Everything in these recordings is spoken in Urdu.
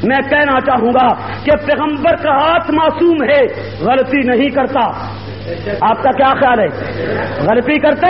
میں کہنا چاہوں گا کہ پیغمبر کا ہاتھ معصوم ہے، غلطی نہیں کرتا۔ آپ کا کیا خیال ہے؟ غلطی کرتے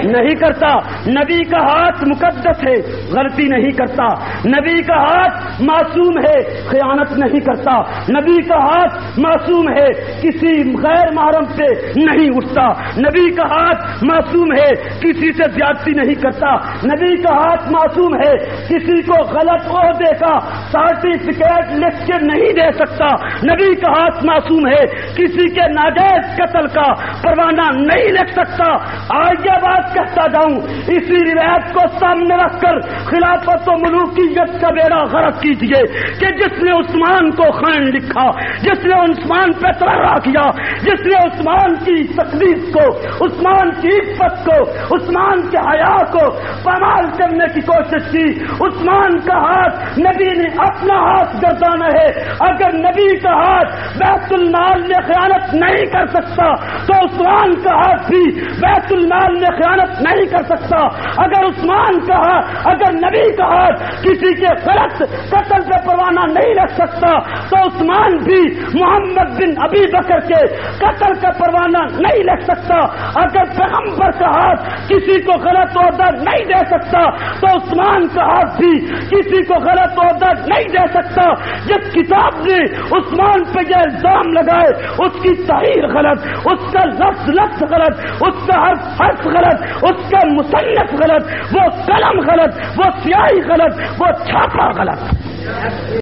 نہیں کرتا۔ نبی کا ہاتھ مقدس ہے، غلطی نہیں کرتا۔ نبی کا ہاتھ معصوم ہے، خیانت نہیں کرتا۔ نبی کا ہاتھ معصوم ہے، کسی غیر محرم سے نہیں اٹھتا۔ نبی کا ہاتھ معصوم ہے، کسی سے زیادتی نہیں کرتا۔ نبی کا ہاتھ معصوم ہے، کسی کو غلط عہدے کا سرٹیفکیٹ لکھ کے نہیں دے سکتا۔ نبی کا ہاتھ معصوم ہے، کسی کے ناجائز قتل کا پروانہ نہیں لکھ سکتا۔ آج یہ بات کہتا جاؤں، اسی روایت کو سامنے رکھ کر خلافت و ملوکیت کا بیڑا غرق کیجیے کہ جس نے عثمان کو خائن لکھا، جس نے عثمان پہ تبرہ کیا، جس نے عثمان کی تقدیس کو، عثمان کی عفت کو، عثمان کے حیا کو پامال کرنے کی کوشش کی، عثمان کا ہاتھ نبی نے اپنا ہاتھ گردانا ہے۔ اگر نبی کا ہاتھ بیت المال میں خیانت نہیں کر سکتا تو عثمان کا ہاتھ بھی بیت المال میں خیانت نہیں کر سکتا۔ اگر عثمان کا ہاتھ، اگر نبی کا ہاتھ کسی کے غلط قتل پہ پروانہ نہیں رکھ سکتا تو عثمان بھی محمد بن ابی بکر کے قتل کا پروانہ نہیں لکھ سکتا۔ اگر پیغمبر کا ہاتھ کسی کو غلط عہدہ نہیں دے سکتا تو عثمان کا ہاتھ بھی کسی کو غلط عہدہ نہیں دے سکتا۔ جس کتاب نے عثمان پہ یہ الزام لگائے اس کی تحریر غلط، اس کا لفظ غلط، اس کا حرف غلط، اس کا مصنف غلط، وہ قلم غلط، وہ سیاہی غلط، وہ چھاپا غلط۔